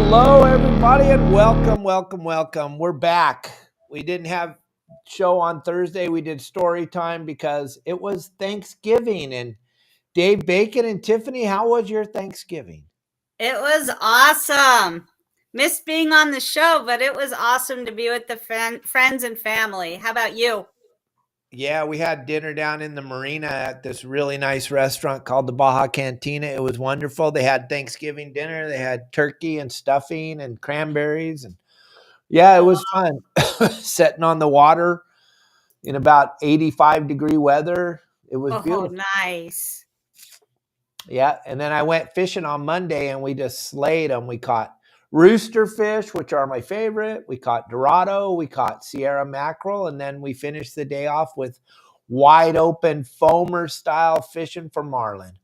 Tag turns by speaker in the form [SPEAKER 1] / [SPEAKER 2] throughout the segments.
[SPEAKER 1] Hello, everybody, and welcome. We're back. We didn't have show on Thursday. We did story time because it was Thanksgiving. And Dave Bacon and Tiffany, how was your Thanksgiving?
[SPEAKER 2] It was awesome. Missed being on the show, but it was awesome to be with the friends and family. How about you?
[SPEAKER 1] Yeah, we had dinner down in the marina at this really nice restaurant called the Baja Cantina. It was wonderful. They had Thanksgiving dinner. They had turkey and stuffing and cranberries. And yeah, it was fun. Sitting on the water in about 85-degree weather. It was beautiful.
[SPEAKER 2] Nice.
[SPEAKER 1] Yeah, and then I went fishing on Monday and we just slayed them. We caught rooster fish, which are my favorite. We caught Dorado, we caught Sierra mackerel, and then we finished the day off with wide open foamer style fishing for marlin.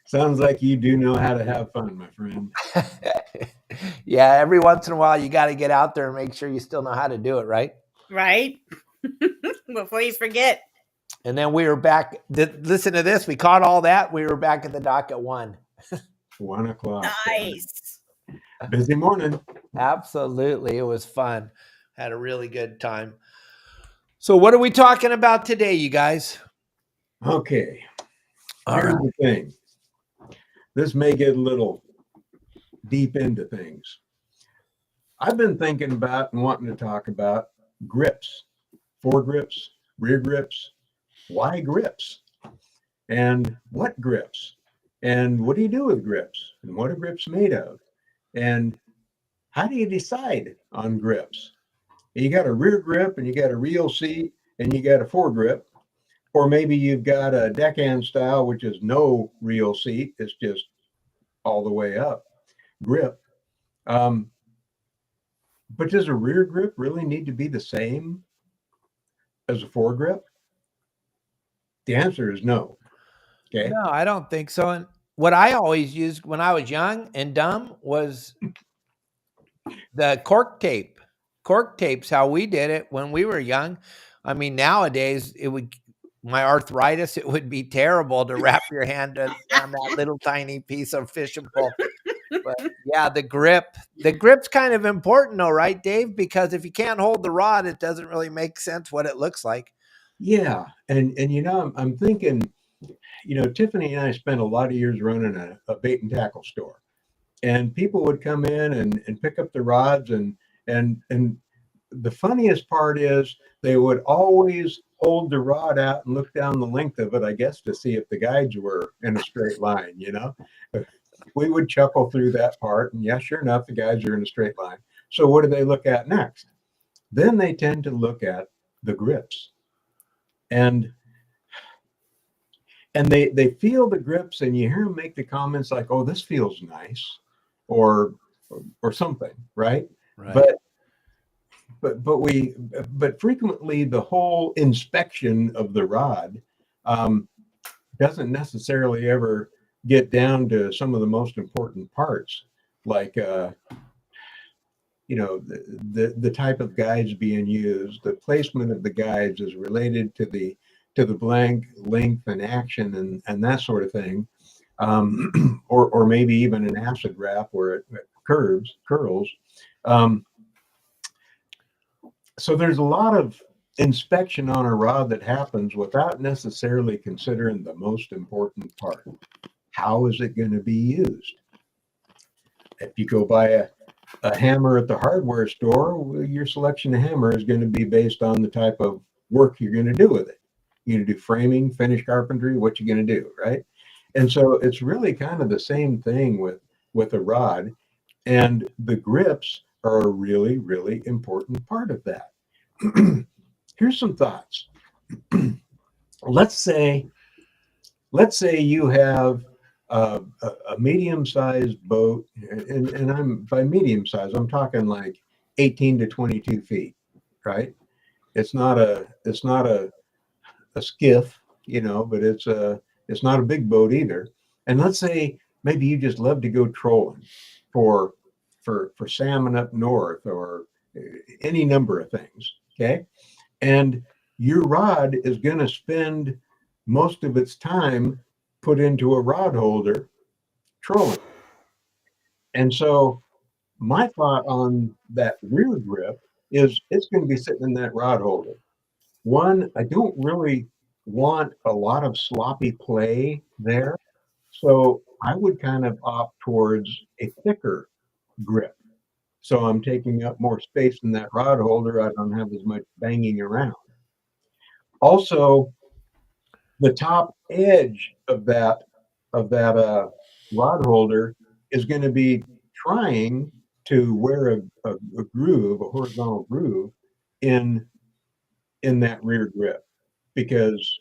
[SPEAKER 3] Sounds like you do know how to have fun, my friend.
[SPEAKER 1] Yeah, every once in a while you got to get out there and make sure you still know how to do it, right?
[SPEAKER 2] Right. Before you forget.
[SPEAKER 1] And then we were back. Listen to this. We caught all that. We were back at the dock at 1.
[SPEAKER 3] 1 o'clock.
[SPEAKER 2] Nice.
[SPEAKER 3] Busy morning.
[SPEAKER 1] Absolutely. It was fun. Had a really good time. So what are we talking about today, you guys?
[SPEAKER 3] Okay. Here's the thing. This may get a little deep into things. I've been thinking about and wanting to talk about grips, foregrips, rear grips. Why grips? And what grips? And what do you do with grips? And what are grips made of? And how do you decide on grips? You got a rear grip and you got a reel seat and you got a foregrip. Or maybe you've got a deckhand style, which is no reel seat. It's just all the way up grip. But does a rear grip really need to be the same as a foregrip? The answer is no. Okay.
[SPEAKER 1] No, I don't think so. And what I always used when I was young and dumb was the cork tape. Cork tape's how we did it when we were young. I mean, nowadays my arthritis, it would be terrible to wrap your hand on that little tiny piece of fishing pole. But yeah, the grip's kind of important though, right, Dave? Because if you can't hold the rod, it doesn't really make sense what it looks like.
[SPEAKER 3] Yeah. And I'm thinking, Tiffany and I spent a lot of years running a bait and tackle store, and people would come in and pick up the rods. And the funniest part is they would always hold the rod out and look down the length of it, I guess, to see if the guides were in a straight line, We would chuckle through that part. And yeah, sure enough, the guides are in a straight line. So what do they look at next? Then they tend to look at the grips. And they feel the grips, and you hear them make the comments like, "Oh, this feels nice," or something, right?
[SPEAKER 1] Right.
[SPEAKER 3] But frequently the whole inspection of the rod doesn't necessarily ever get down to some of the most important parts, like the type of guides being used. The placement of the guides is related to the blank length and action and that sort of thing, or maybe even an acid wrap where it curls. So there's a lot of inspection on a rod that happens without necessarily considering the most important part. How is it going to be used? If you go buy a hammer at the hardware store, your selection of hammer is going to be based on the type of work you're going to do with it. You're going to do framing, finish carpentry, what you're going to do, right? And so it's really kind of the same thing with a rod, and the grips are a really, really important part of that. Here's some thoughts. Let's say you have a medium-sized boat, and I'm by medium-sized, I'm talking like 18 to 22 feet, right? It's not a skiff, but it's not a big boat either. And let's say maybe you just love to go trolling for salmon up north, or any number of things. Okay. And your rod is going to spend most of its time put into a rod holder trolling. And so my thought on that rear grip is it's going to be sitting in that rod holder. One, I don't really want a lot of sloppy play there. So I would kind of opt towards a thicker grip. So I'm taking up more space in that rod holder. I don't have as much banging around. Also, the top edge of that rod holder is going to be trying to wear a groove, a horizontal groove in that rear grip because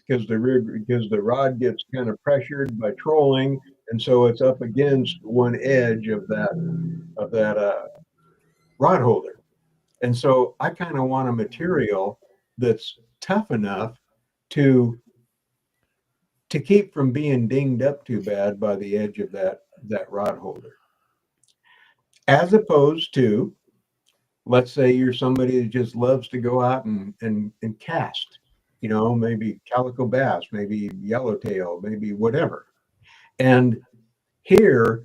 [SPEAKER 3] because the rod gets kind of pressured by trolling, and so it's up against one edge of that rod holder. And so I kind of want a material that's tough enough to keep from being dinged up too bad by the edge of that rod holder. As opposed to, let's say you're somebody that just loves to go out and cast, maybe calico bass, maybe yellowtail, maybe whatever. And here,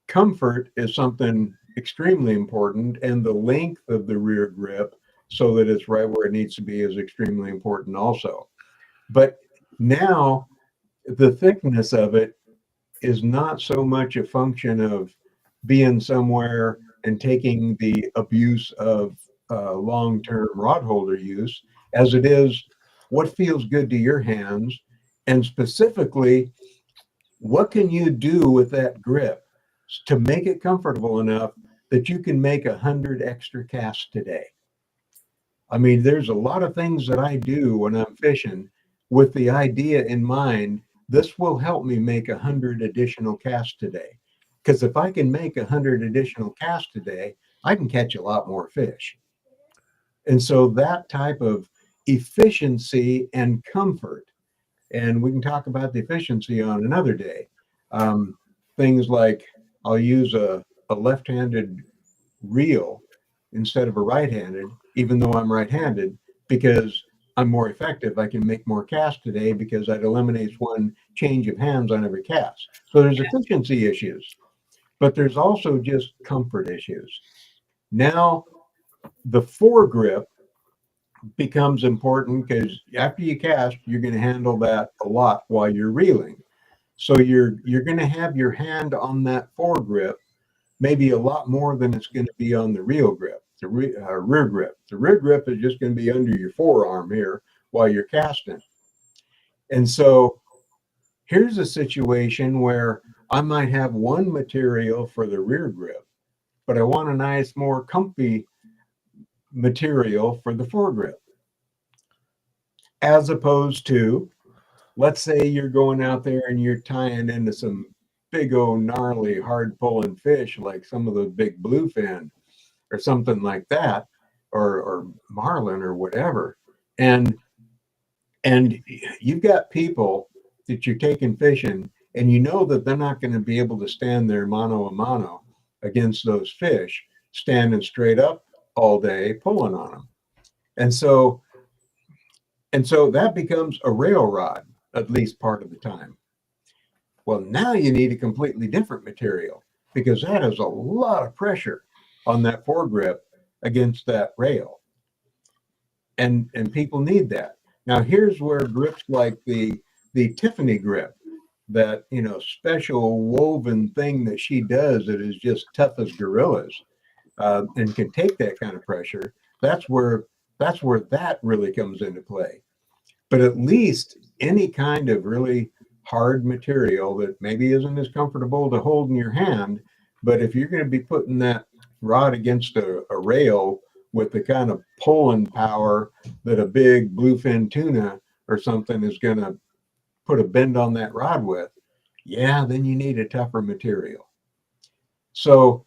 [SPEAKER 3] comfort is something extremely important, and the length of the rear grip so that it's right where it needs to be is extremely important also. But now the thickness of it is not so much a function of being somewhere and taking the abuse of long-term rod holder use as it is what feels good to your hands, and specifically what can you do with that grip to make it comfortable enough that you can make 100 extra casts today. I mean, there's a lot of things that I do when I'm fishing with the idea in mind, this will help me make 100 additional casts today. Because if I can make 100 additional casts today, I can catch a lot more fish. And so that type of efficiency and comfort, and we can talk about the efficiency on another day. Things like I'll use a left-handed reel instead of a right-handed, even though I'm right-handed, because I'm more effective. I can make more casts today because that eliminates one change of hands on every cast. So there's efficiency issues, but there's also just comfort issues. Now, the foregrip becomes important because after you cast, you're going to handle that a lot while you're reeling. So you're going to have your hand on that foregrip maybe a lot more than it's going to be on the reel grip, the rear grip. The rear grip is just going to be under your forearm here while you're casting. And so here's a situation where I might have one material for the rear grip, but I want a nice, more comfy material for the foregrip. As opposed to, let's say you're going out there and you're tying into some big old gnarly hard pulling fish like some of the big bluefin or something like that, or marlin or whatever, and you've got people that you're taking fishing and you know that they're not going to be able to stand there mano a mano against those fish standing straight up all day pulling on them. And so that becomes a rail rod at least part of the time. Well, now you need a completely different material because that has a lot of pressure on that foregrip against that rail. And people need that. Now, here's where grips like the Tiffany grip, that, special woven thing that she does that is just tough as gorillas and can take that kind of pressure. That's where that really comes into play. But at least any kind of really hard material that maybe isn't as comfortable to hold in your hand, but if you're going to be putting that rod against a rail with the kind of pulling power that a big bluefin tuna or something is going to put a bend on that rod with, yeah, then you need a tougher material. So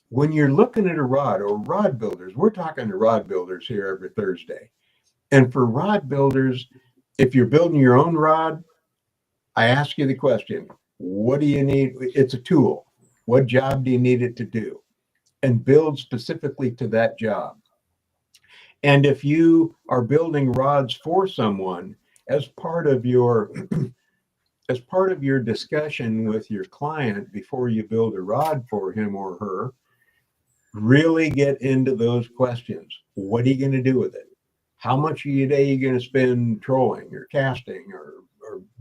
[SPEAKER 3] when you're looking at a rod or rod builders, we're talking to rod builders here every Thursday. And for rod builders, if you're building your own rod, I ask you the question, what do you need? It's a tool. What job do you need it to do? And build specifically to that job. And if you are building rods for someone as part of your as part of your discussion with your client before you build a rod for him or her, really get into those questions. What are you going to do with it? How much of your day are you going to spend trolling or casting or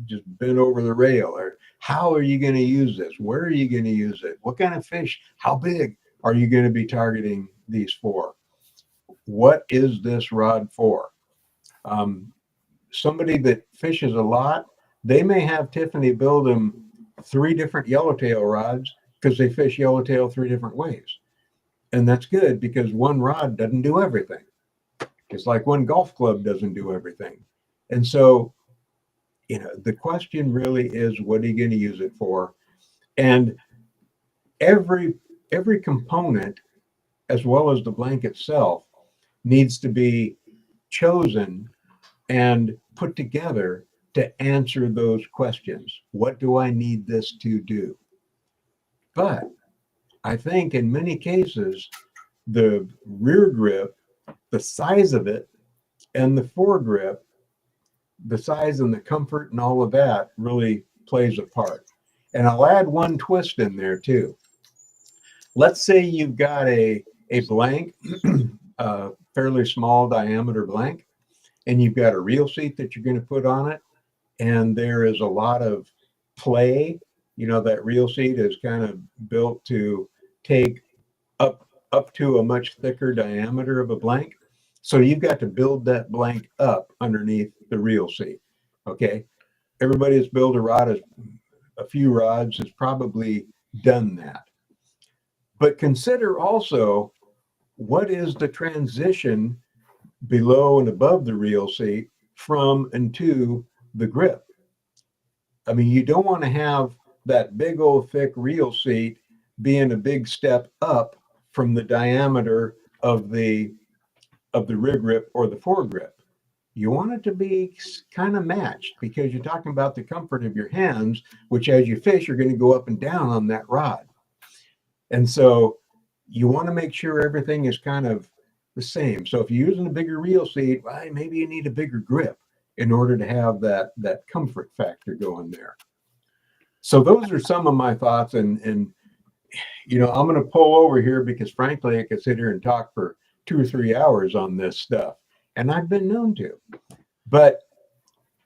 [SPEAKER 3] just bent over the rail? Or how are you going to use this? Where are you going to use it? What kind of fish? How big are you going to be targeting these for? What is this rod for? Somebody that fishes a lot, they may have Tiffany build them 3 different yellowtail rods because they fish yellowtail 3 different ways. And that's good because one rod doesn't do everything. It's like one golf club doesn't do everything. And so, the question really is, what are you going to use it for? And every component, as well as the blank itself, needs to be chosen and put together to answer those questions. What do I need this to do? But I think in many cases, the rear grip, the size of it, and the foregrip, the size and the comfort and all of that really plays a part. And I'll add one twist in there too. Let's say you've got a blank, a fairly small diameter blank, and you've got a reel seat that you're going to put on it, and there is a lot of play. That reel seat is kind of built to take up to a much thicker diameter of a blank. So you've got to build that blank up underneath the reel seat. Okay. Everybody that's built a few rods has probably done that. But consider also, what is the transition below and above the reel seat from and to the grip? I mean, you don't want to have that big old thick reel seat being a big step up from the diameter of the rear grip or the foregrip. You want it to be kind of matched because you're talking about the comfort of your hands, which as you fish, you're going to go up and down on that rod. And so you want to make sure everything is kind of the same. So if you're using a bigger reel seat, well, maybe you need a bigger grip in order to have that comfort factor going there. So those are some of my thoughts. And I'm going to pull over here because frankly, I could sit here and talk for 2 or 3 hours on this stuff. And I've been known to. But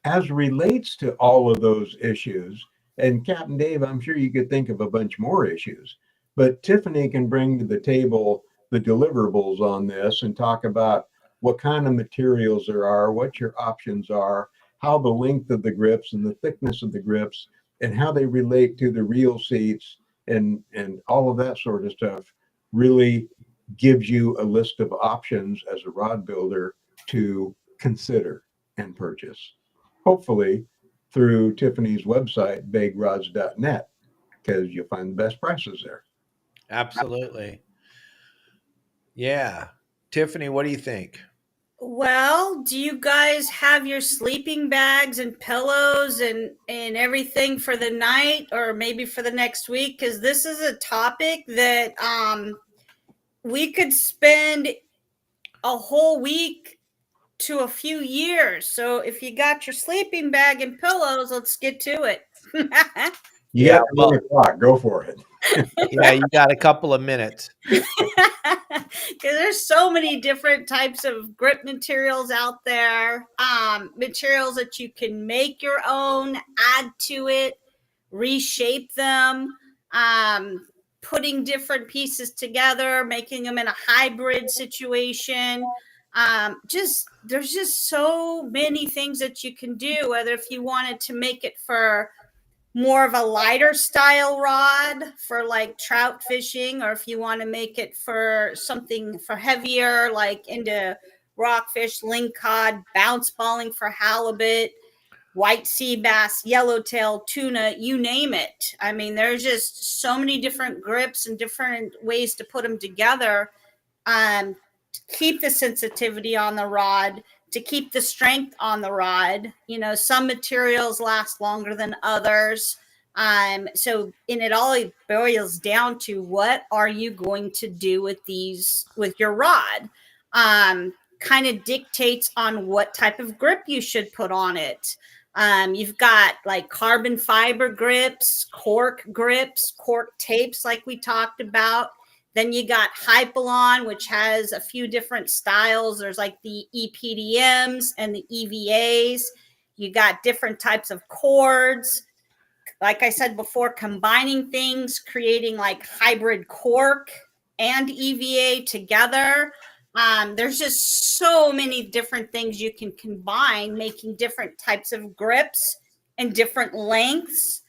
[SPEAKER 3] as relates to all of those issues, and Captain Dave, I'm sure you could think of a bunch more issues, but Tiffany can bring to the table the deliverables on this and talk about what kind of materials there are, what your options are, how the length of the grips and the thickness of the grips, and how they relate to the reel seats and all of that sort of stuff really gives you a list of options as a rod builder to consider and purchase. Hopefully through Tiffany's website, vaguerods.net, because you'll find the best prices there.
[SPEAKER 1] Absolutely. Yeah. Tiffany, what do you think?
[SPEAKER 2] Well, do you guys have your sleeping bags and pillows and everything for the night or maybe for the next week? Because this is a topic that we could spend a whole week to a few years. So if you got your sleeping bag and pillows, let's get to it.
[SPEAKER 3] You got 1 o'clock. Go for it.
[SPEAKER 1] Yeah, you got a couple of minutes.
[SPEAKER 2] Because there's so many different types of grip materials out there, materials that you can make your own, add to it, reshape them, putting different pieces together, making them in a hybrid situation. There's just so many things that you can do, whether if you wanted to make it for more of a lighter style rod for like trout fishing, or if you want to make it for something for heavier, like into rockfish, lingcod, bounce balling for halibut, white sea bass, yellowtail, tuna, you name it. I mean, there's just so many different grips and different ways to put them together to keep the sensitivity on the rod, to keep the strength on the rod. Some materials last longer than others. So it all boils down to, what are you going to do with your rod? Kind of dictates on what type of grip you should put on it. You've got like carbon fiber grips, cork tapes, like we talked about. Then you got Hypalon, which has a few different styles. There's like the EPDMs and the EVAs. You got different types of cords. Like I said before, combining things, creating like hybrid cork and EVA together. There's just so many different things you can combine, making different types of grips and different lengths,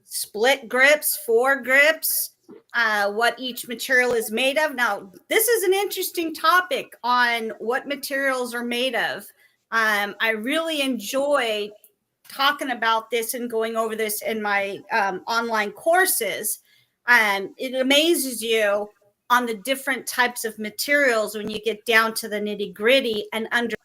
[SPEAKER 2] split grips, four grips, what each material is made of. Now, this is an interesting topic on what materials are made of. I really enjoy talking about this and going over this in my online courses. It amazes you on the different types of materials when you get down to the nitty gritty and understanding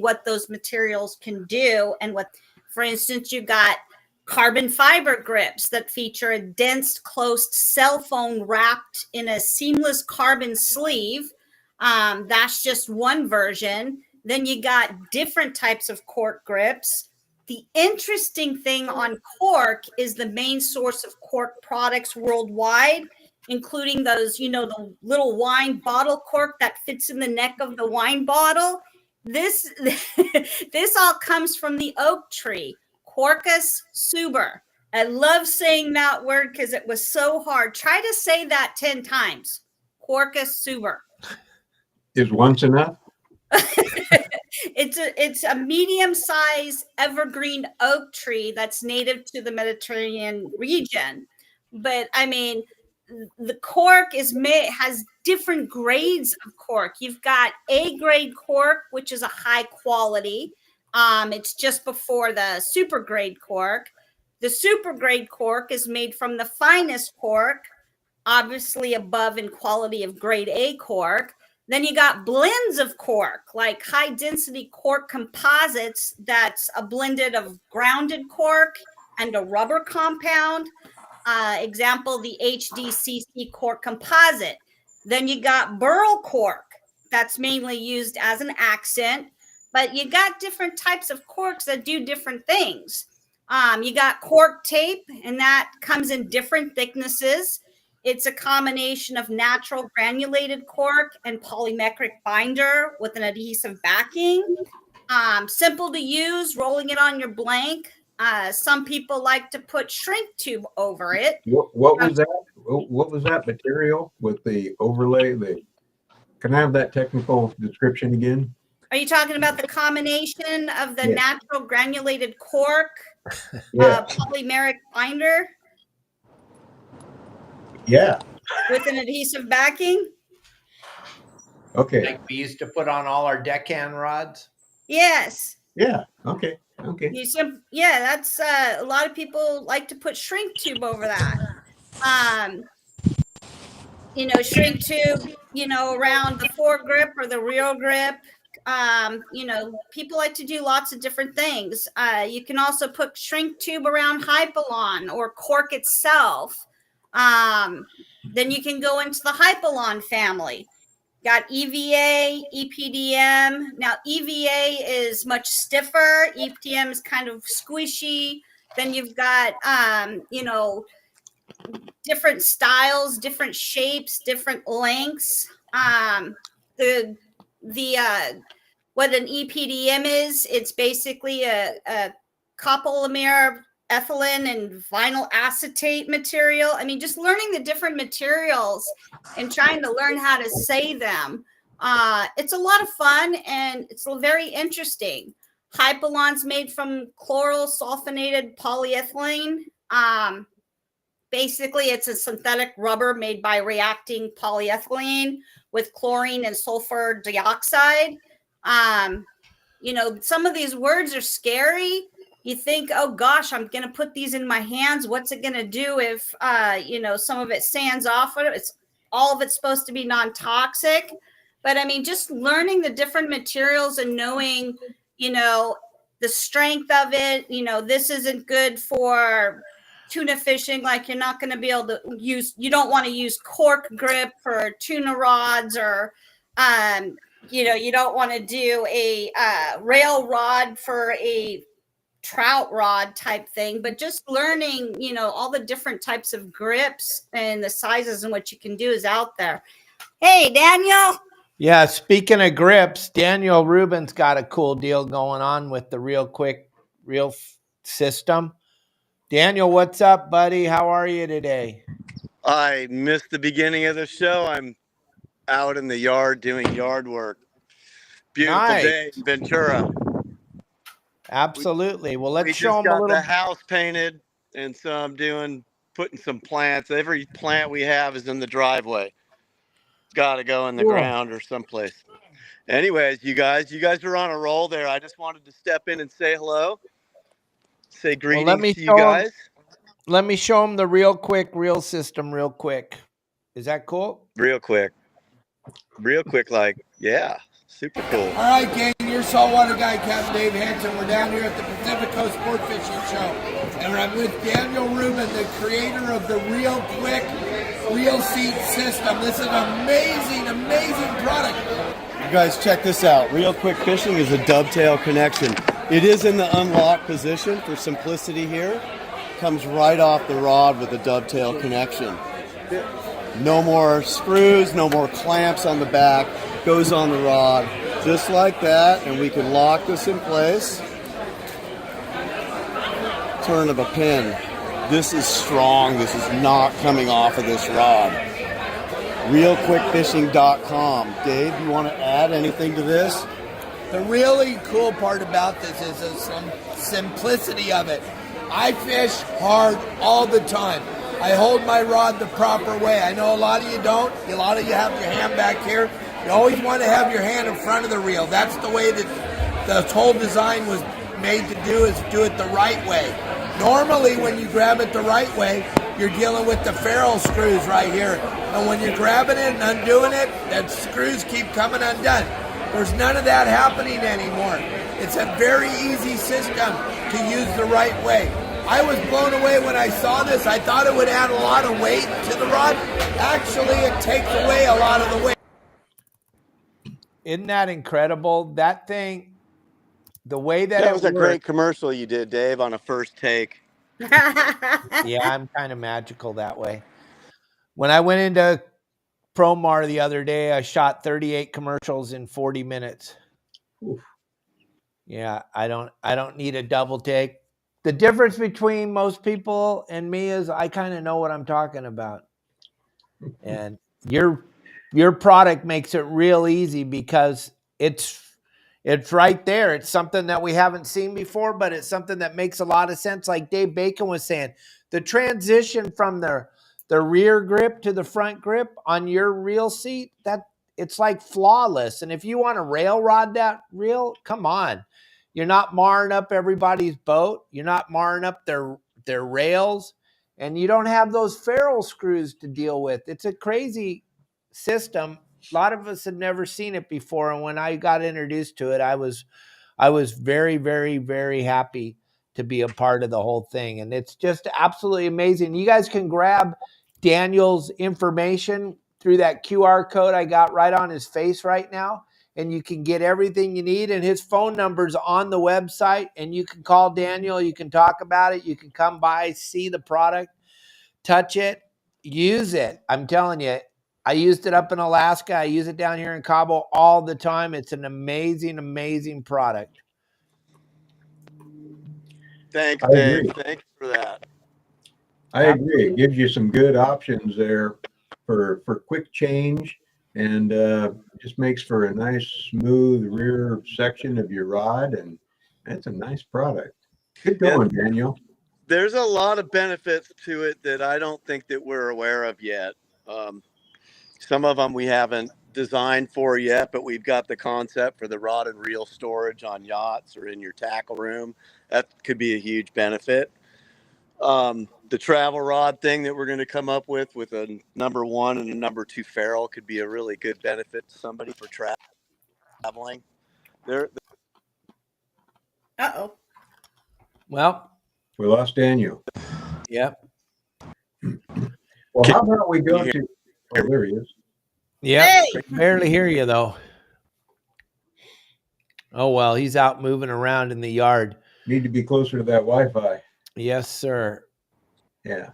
[SPEAKER 2] what those materials can do. And what, for instance, you got carbon fiber grips that feature a dense closed cell phone wrapped in a seamless carbon sleeve. That's just one version. Then you got different types of cork grips. The interesting thing on cork is the main source of cork products worldwide, including those, the little wine bottle cork that fits in the neck of the wine bottle. This all comes from the oak tree, Quercus suber. I love saying that word because it was so hard. Try to say that 10 times. Quercus suber.
[SPEAKER 3] Is once enough?
[SPEAKER 2] It's a medium-sized evergreen oak tree that's native to the Mediterranean region. But I mean, the cork has different grades of cork. You've got A grade cork, which is a high quality. It's just before the super grade cork. The super grade cork is made from the finest cork, obviously above in quality of grade A cork. Then you got blends of cork, like high density cork composites. That's a blended of grounded cork and a rubber compound. Example, the HDCC cork composite. Then you got burl cork. That's mainly used as an accent, but you got different types of corks that do different things. You got cork tape, and that comes in different thicknesses. It's a combination of natural granulated cork and polymeric binder with an adhesive backing. Simple to use, rolling it on your blank. Some people like to put shrink tube over it.
[SPEAKER 3] What was that? What was that material with the overlay? Can I have that technical description again?
[SPEAKER 2] Are you talking about the combination of the natural granulated cork, polymeric binder?
[SPEAKER 3] Yeah.
[SPEAKER 2] With an adhesive backing?
[SPEAKER 3] Okay.
[SPEAKER 1] Like we used to put on all our deckhand rods?
[SPEAKER 2] Yes.
[SPEAKER 3] Yeah. Okay.
[SPEAKER 2] That's a lot of people like to put shrink tube over that. Shrink tube, around the foregrip or the rear grip. People like to do lots of different things. You can also put shrink tube around Hypalon or cork itself. Then you can go into the Hypalon family. Got EVA, EPDM. Now, EVA is much stiffer. EPDM is kind of squishy. Then you've got, different styles, different shapes, different lengths. What an EPDM is, it's basically a copolymer ethylene and vinyl acetate material. I mean, just learning the different materials and trying to learn how to say them. It's a lot of fun and it's very interesting. Hypalon's made from chloral sulfonated polyethylene. Basically, it's a synthetic rubber made by reacting polyethylene with chlorine and sulfur dioxide. Some of these words are scary. You think, oh gosh, I'm going to put these in my hands. What's it going to do if, some of it sands off? All of it's supposed to be non-toxic. But I mean, just learning the different materials and knowing, the strength of it, this isn't good for tuna fishing. Like you're not going to be able to you don't want to use cork grip for tuna rods or, you don't want to do a rail rod for a trout rod type thing, but just learning, all the different types of grips and the sizes and what you can do is out there. Hey, Daniel.
[SPEAKER 1] Yeah, speaking of grips, Daniel Rubin's got a cool deal going on with the ReelQuick reel system. Daniel, what's up, buddy? How are you today?
[SPEAKER 4] I missed the beginning of the show. I'm out in the yard doing yard work. Beautiful day in Ventura.
[SPEAKER 1] Absolutely. Well, let's show them
[SPEAKER 4] got
[SPEAKER 1] a little.
[SPEAKER 4] The house painted, and so I'm putting some plants. Every plant we have is in the driveway. It's got to go in the ground or someplace. Anyways, you guys are on a roll there. I just wanted to step in and say hello. Say greetings to you guys.
[SPEAKER 1] Let me show them the ReelQuick reel system real quick. Is that cool?
[SPEAKER 4] Real quick, like, yeah, super cool.
[SPEAKER 1] All right, gang, your saltwater guide, Capt. Dave Hansen. We're down here at the Pacific Coast Sportfishing Show, and I'm with Daniel Rubin, the creator of the ReelQuick reel seat system. This is an amazing, amazing product.
[SPEAKER 5] You guys, check this out. ReelQuick Fishing is a dovetail connection. It is in the unlocked position for simplicity here. Comes right off the rod with a dovetail connection. No more screws, no more clamps on the back. Goes on the rod just like that, and we can lock this in place. Turn of a pin. This is strong. This is not coming off of this rod. ReelQuickFishing.com. Dave, you want to add anything to this?
[SPEAKER 1] The really cool part about this is the simplicity of it. I fish hard all the time. I hold my rod the proper way. I know a lot of you don't. A lot of you have your hand back here. You always want to have your hand in front of the reel. That's the way that the whole design was made to do, is do it the right way. Normally, when you grab it the right way, you're dealing with the ferrule screws right here. And when you're grabbing it and undoing it, the screws keep coming undone. There's none of that happening anymore. It's a very easy system to use the right way. I was blown away when I saw this. I thought it would add a lot of weight to the rod. Actually, it takes away a lot of the weight. Isn't that incredible? That thing, the way that
[SPEAKER 4] was a great commercial you did, Dave, on a first take.
[SPEAKER 1] Yeah, I'm kind of magical that way. When I went into Promar the other day, I shot 38 commercials in 40 minutes. Oof. Yeah, I don't need a double take. The difference between most people and me is I kind of know what I'm talking about. And your product makes it real easy because it's right there. It's something that we haven't seen before, but it's something that makes a lot of sense. Like Dave Bacon was saying, the transition from the rear grip to the front grip on your reel seat, that it's like flawless. And if you want to rail rod that reel, come on. You're not marring up everybody's boat. You're not marring up their rails. And you don't have those ferrule screws to deal with. It's a crazy system. A lot of us had never seen it before. And when I got introduced to it, I was very, very, very happy to be a part of the whole thing. And it's just absolutely amazing. You guys can grab Daniel's information through that QR code I got right on his face right now. And you can get everything you need. And his phone number's on the website. And you can call Daniel. You can talk about it. You can come by, see the product, touch it, use it. I'm telling you, I used it up in Alaska. I use it down here in Cabo all the time. It's an amazing, amazing product.
[SPEAKER 4] Thanks, Dave. Thanks for that.
[SPEAKER 3] I agree. It gives you some good options there for quick change, and just makes for a nice, smooth rear section of your rod, and it's a nice product. Good going, Daniel.
[SPEAKER 4] There's a lot of benefits to it that I don't think that we're aware of yet. Some of them we haven't designed for yet, but we've got the concept for the rod and reel storage on yachts or in your tackle room. That could be a huge benefit. The travel rod thing that we're going to come up with a number 1 and a number 2 ferrule could be a really good benefit to somebody for traveling.
[SPEAKER 2] Uh-oh.
[SPEAKER 1] Well,
[SPEAKER 3] we lost Daniel.
[SPEAKER 1] Yep.
[SPEAKER 3] Well, how about we go to... Oh, there he is.
[SPEAKER 1] Yeah,
[SPEAKER 2] Hey!
[SPEAKER 1] barely hear you though. Oh, well, he's out moving around in the yard.
[SPEAKER 3] Need to be closer to that Wi-Fi.
[SPEAKER 1] Yes, sir.
[SPEAKER 3] Yeah.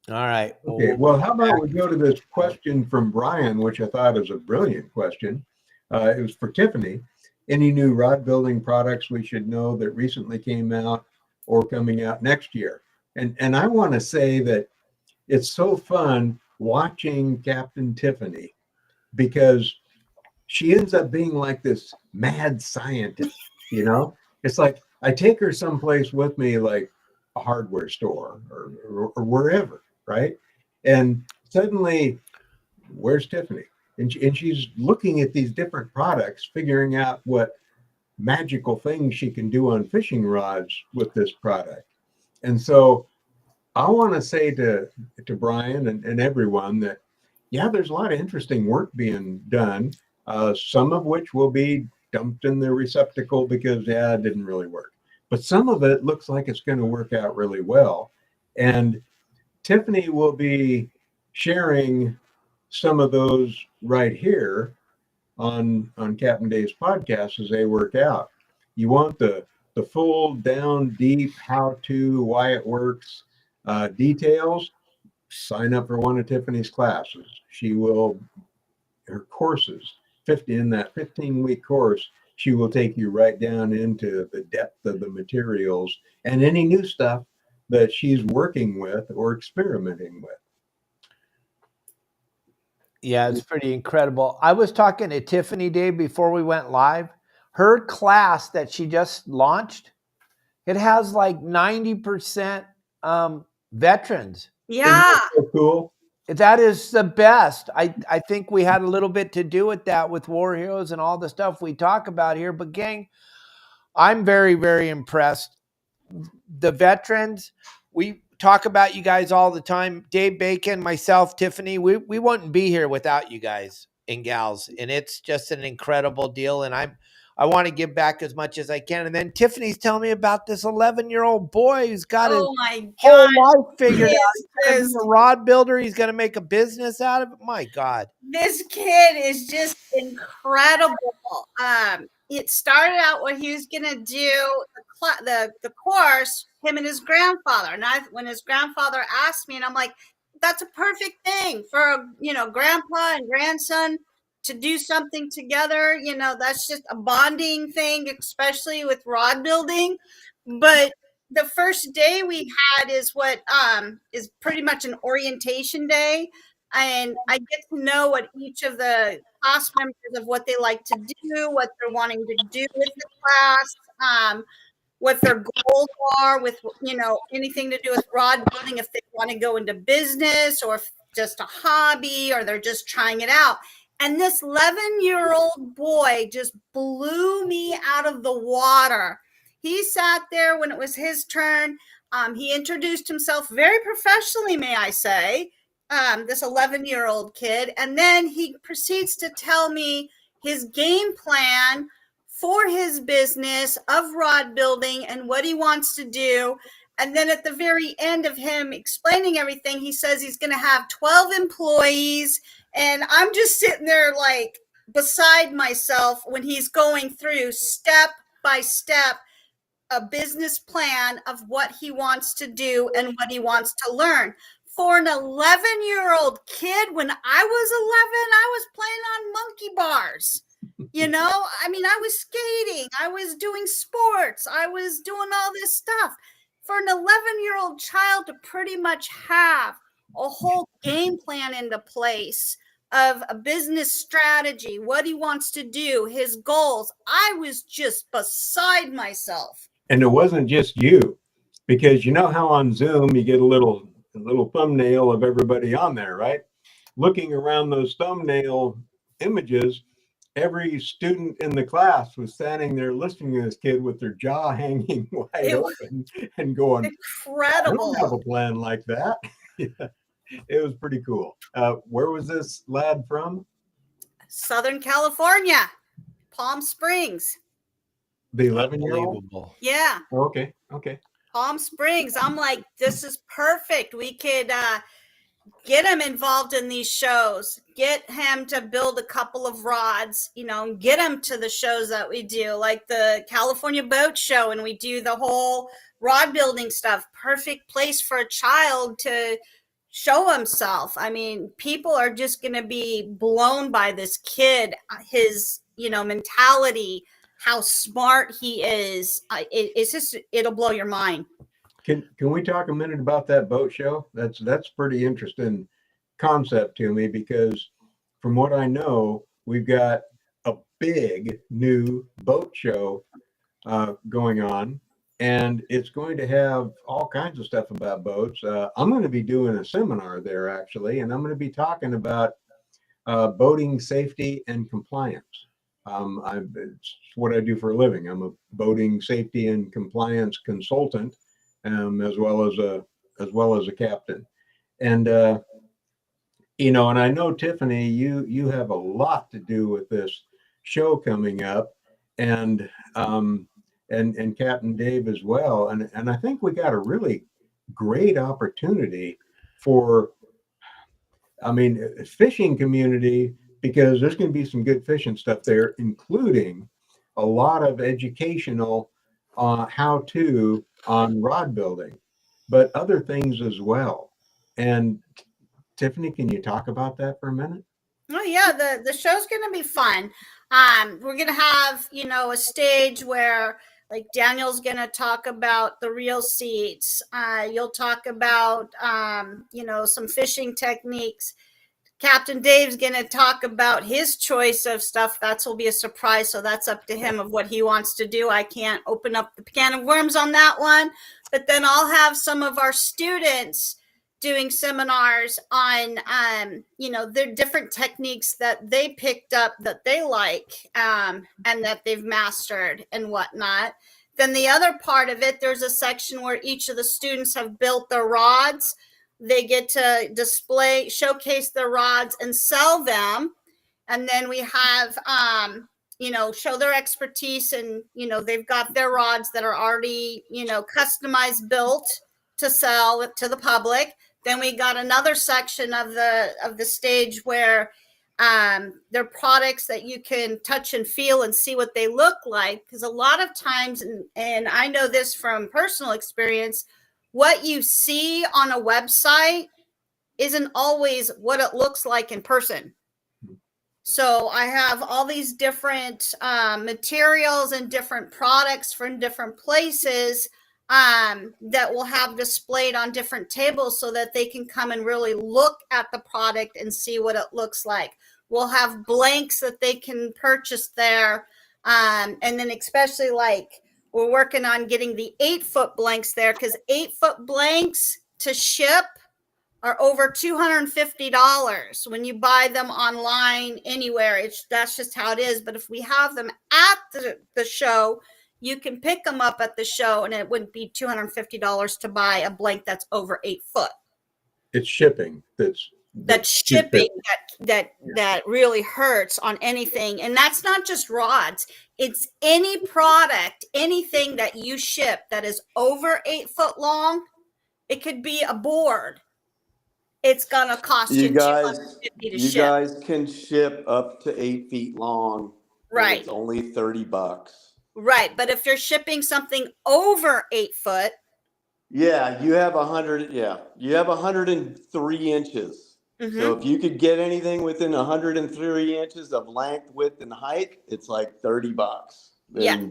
[SPEAKER 1] All right.
[SPEAKER 3] Okay. Well, how about we go to this question from Brian, which I thought is a brilliant question. It was for Tiffany. Any new rod building products we should know that recently came out or coming out next year? And I want to say that it's so fun watching Captain Tiffany because she ends up being like this mad scientist, you know? It's like I take her someplace with me, like a hardware store or wherever, right? And suddenly, where's Tiffany? And she's looking at these different products, figuring out what magical things she can do on fishing rods with this product. And so I want to say to Brian and everyone that, yeah, there's a lot of interesting work being done, some of which will be dumped in the receptacle because, yeah, it didn't really work. But some of it looks like it's going to work out really well. And Tiffany will be sharing some of those right here on Captain Dave's podcast as they work out. You want the full down deep how to, why it works, details, sign up for one of Tiffany's classes. Her courses, in that 15-week course, she will take you right down into the depth of the materials and any new stuff that she's working with or experimenting with.
[SPEAKER 1] Yeah, it's pretty incredible. I was talking to Tiffany, Dave, before we went live. Her class that she just launched, it has like 90% veterans.
[SPEAKER 2] Yeah.
[SPEAKER 3] So cool.
[SPEAKER 1] That is the best. I think we had a little bit to do with that with War Heroes and all the stuff we talk about here. But gang, I'm very, very impressed. The veterans, we talk about you guys all the time. Dave Bacon, myself, Tiffany, we wouldn't be here without you guys and gals. And it's just an incredible deal. And I want to give back as much as I can. And then Tiffany's telling me about this 11-year-old boy who's got his whole life figured out. He's going to be a rod builder. He's going to make a business out of it. My God.
[SPEAKER 2] This kid is just incredible. It started out what he was going to do, the course, him and his grandfather. And when his grandfather asked me, and I'm like, that's a perfect thing for, grandpa and grandson to do something together. That's just a bonding thing, especially with rod building. But the first day we had is what is pretty much an orientation day. And I get to know what each of the class members of what they like to do, what they're wanting to do with the class, what their goals are with, anything to do with rod building, if they want to go into business or if just a hobby or they're just trying it out. And this 11-year-old boy just blew me out of the water. He sat there when it was his turn. He introduced himself very professionally, may I say, this 11-year-old kid. And then he proceeds to tell me his game plan for his business of rod building and what he wants to do. And then at the very end of him explaining everything, he says he's going to have 12 employees. And I'm just sitting there like beside myself when he's going through step by step a business plan of what he wants to do and what he wants to learn. For an 11-year-old kid, when I was 11, I was playing on monkey bars. I was skating. I was doing sports. I was doing all this stuff. For an 11-year-old child to pretty much have a whole game plan into place of a business strategy, what he wants to do, his goals, I was just beside myself.
[SPEAKER 3] And it wasn't just you, because you know how on Zoom you get a little thumbnail of everybody on there, right? Looking around those thumbnail images, every student in the class was standing there listening to this kid with their jaw hanging wide open and going,
[SPEAKER 2] incredible.
[SPEAKER 3] I don't have a plan like that. Yeah, it was pretty cool. Where was this lad from?
[SPEAKER 2] Southern California, Palm Springs.
[SPEAKER 3] The 11-year-old?
[SPEAKER 2] Yeah.
[SPEAKER 3] Okay.
[SPEAKER 2] Palm Springs. I'm like, this is perfect. We could, get him involved in these shows, get him to build a couple of rods, get him to the shows that we do, like the California Boat Show, and we do the whole rod building stuff. Perfect place for a child to show himself. I mean, people are just going to be blown by this kid, his, mentality, how smart he is. It'll blow your mind.
[SPEAKER 3] Can we talk a minute about that boat show? That's pretty interesting concept to me, because from what I know, we've got a big new boat show going on, and it's going to have all kinds of stuff about boats. I'm going to be doing a seminar there, actually, and I'm going to be talking about boating safety and compliance. It's what I do for a living. I'm a boating safety and compliance consultant, as well as a captain. And and I know, Tiffany, you have a lot to do with this show coming up, and Captain Dave as well. And I think we got a really great opportunity for, fishing community, because there's going to be some good fishing stuff there, including a lot of educational how-to on rod building, but other things as well. And Tiffany, can you talk about that for a minute?
[SPEAKER 2] Oh yeah, the show's gonna be fun. We're gonna have, a stage where, like, Daniel's gonna talk about the reel seats. You'll talk about some fishing techniques. Captain Dave's going to talk about his choice of stuff. That will be a surprise, so that's up to him of what he wants to do. I can't open up the can of worms on that one. But then I'll have some of our students doing seminars on, their different techniques that they picked up that they like, and that they've mastered and whatnot. Then the other part of it, there's a section where each of the students have built their rods. They get to showcase their rods and sell them. And then we have, show their expertise, and, they've got their rods that are already, customized, built to sell to the public. Then we got another section of the stage where they're products that you can touch and feel and see what they look like. Because a lot of times, and I know this from personal experience, what you see on a website isn't always what it looks like in person. So I have all these different materials and different products from different places that will have displayed on different tables, so that they can come and really look at the product and see what it looks like. We'll have blanks that they can purchase there. And then especially, like, we're working on getting the 8-foot blanks there, because 8-foot blanks to ship are over $250 when you buy them online anywhere. That's just how it is. But if we have them at the show, you can pick them up at the show, and it wouldn't be $250 to buy a blank that's over 8 foot.
[SPEAKER 3] It's shipping
[SPEAKER 2] that's shipping that really hurts on anything. And that's not just rods. It's any product, anything that you ship that is over 8 foot long. It could be a board. It's going to cost you $250 to ship.
[SPEAKER 5] You guys can ship up to 8 feet long.
[SPEAKER 2] Right.
[SPEAKER 5] It's only $30.
[SPEAKER 2] Right. But if you're shipping something over 8 foot.
[SPEAKER 5] Yeah, you have 100. Yeah, you have 103 inches. Mm-hmm. So if you could get anything within 103 inches of length, width, and height, it's like $30.
[SPEAKER 2] Yeah.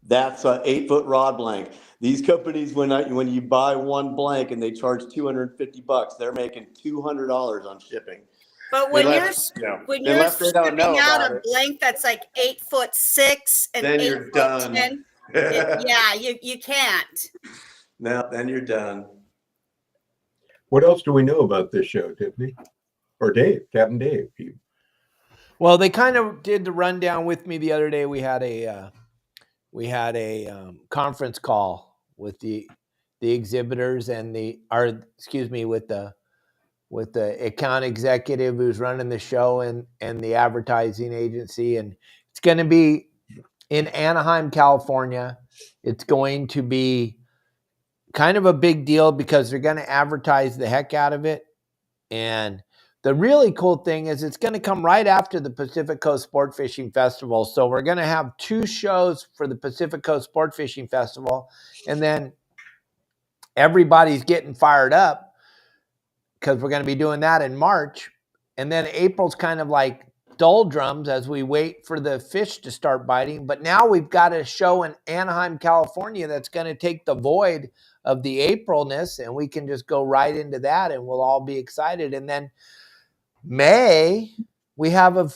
[SPEAKER 5] That's an 8-foot rod blank. These companies, when you buy one blank and they charge $250, they're making $200 on shipping.
[SPEAKER 2] But when you're shipping out a blank that's like 8'6" and
[SPEAKER 5] then
[SPEAKER 2] 8'10", yeah, you can't.
[SPEAKER 5] No, then you're done.
[SPEAKER 3] What else do we know about this show, Tiffany? Or Dave, Captain Dave?
[SPEAKER 1] Well, they kind of did the rundown with me the other day. We had a conference call with the exhibitors and with the account executive who's running the show and the advertising agency. And it's going to be in Anaheim, California. It's going to be kind of a big deal because they're going to advertise the heck out of it. And the really cool thing is it's going to come right after the Pacific Coast Sport Fishing Festival. So we're going to have 2 shows for the Pacific Coast Sport Fishing Festival. And then everybody's getting fired up because we're going to be doing that in March. And then April's kind of like doldrums as we wait for the fish to start biting. But now we've got a show in Anaheim, California that's going to take the void of the Aprilness, and we can just go right into that and we'll all be excited. And then May, we have a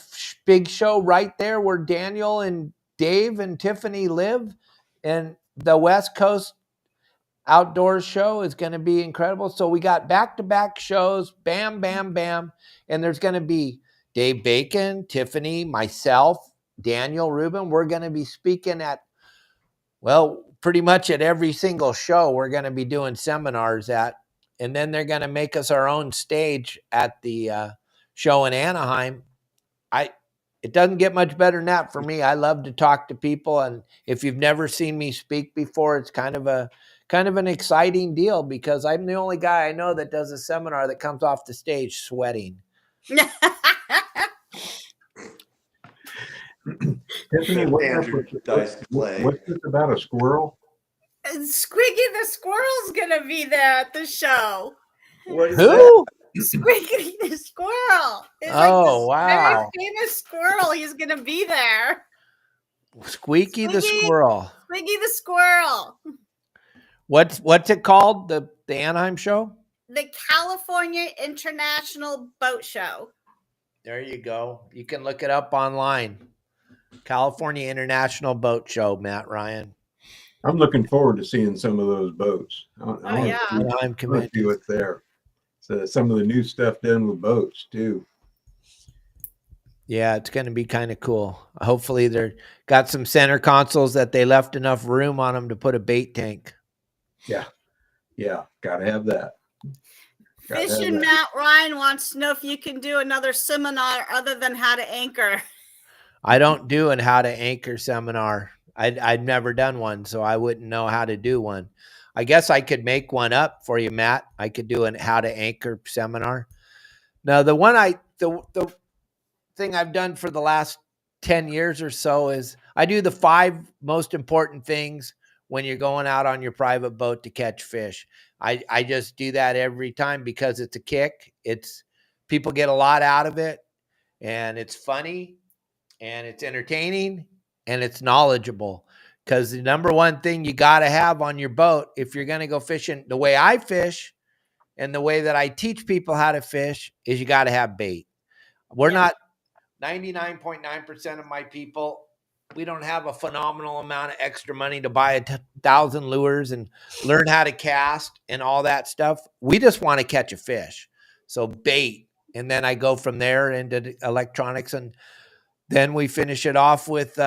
[SPEAKER 1] big show right there where Daniel and Dave and Tiffany live, and the West Coast Outdoors show is going to be incredible. So we got back-to-back shows, bam, bam, bam, and there's going to be Dave Bacon, Tiffany, myself, Daniel, Rubin. We're going to be speaking at, well, pretty much at every single show we're going to be doing seminars at, and then they're going to make us our own stage at the show in Anaheim. It doesn't get much better than that for me. I love to talk to people, and if you've never seen me speak before, it's kind of an exciting deal because I'm the only guy I know that does a seminar that comes off the stage sweating.
[SPEAKER 3] Tiffany, what's this about a squirrel?
[SPEAKER 2] Squiggy the squirrel's gonna be there at the show.
[SPEAKER 4] What is
[SPEAKER 1] Who?
[SPEAKER 2] Squiggy the squirrel. It's
[SPEAKER 1] Oh,
[SPEAKER 2] like
[SPEAKER 1] wow.
[SPEAKER 2] very famous squirrel. He's gonna be there.
[SPEAKER 1] Squeaky the squirrel.
[SPEAKER 2] Squiggy the squirrel.
[SPEAKER 1] What's it called? The Anaheim show?
[SPEAKER 2] The California International Boat Show.
[SPEAKER 1] There you go. You can look it up online. California International Boat Show, Matt Ryan.
[SPEAKER 3] I'm looking forward to seeing some of those boats. I want
[SPEAKER 2] yeah.
[SPEAKER 3] to see what's there. So some of the new stuff done with boats too.
[SPEAKER 1] Yeah, it's going to be kind of cool. Hopefully they're got some center consoles that they left enough room on them to put a bait tank.
[SPEAKER 3] Yeah, gotta have that.
[SPEAKER 2] Fishing Matt Ryan wants to know if you can do another seminar other than how to anchor.
[SPEAKER 1] I don't do an how to anchor seminar. I've never done one, so I wouldn't know how to do one. I guess I could make one up for you, Matt. I could do an how to anchor seminar. Now, the thing I've done for the last 10 years or so is I do the 5 most important things when you're going out on your private boat to catch fish. I just do that every time because it's a kick. People get a lot out of it, and it's funny, and it's entertaining, and it's knowledgeable. Because the number one thing you got to have on your boat, if you're going to go fishing the way I fish and the way that I teach people how to fish, is you got to have bait. We're not 99.9% of my people. We don't have a phenomenal amount of extra money to buy 1,000 lures and learn how to cast and all that stuff. We just want to catch a fish. So bait. And then I go from there into electronics. And then we finish it off with,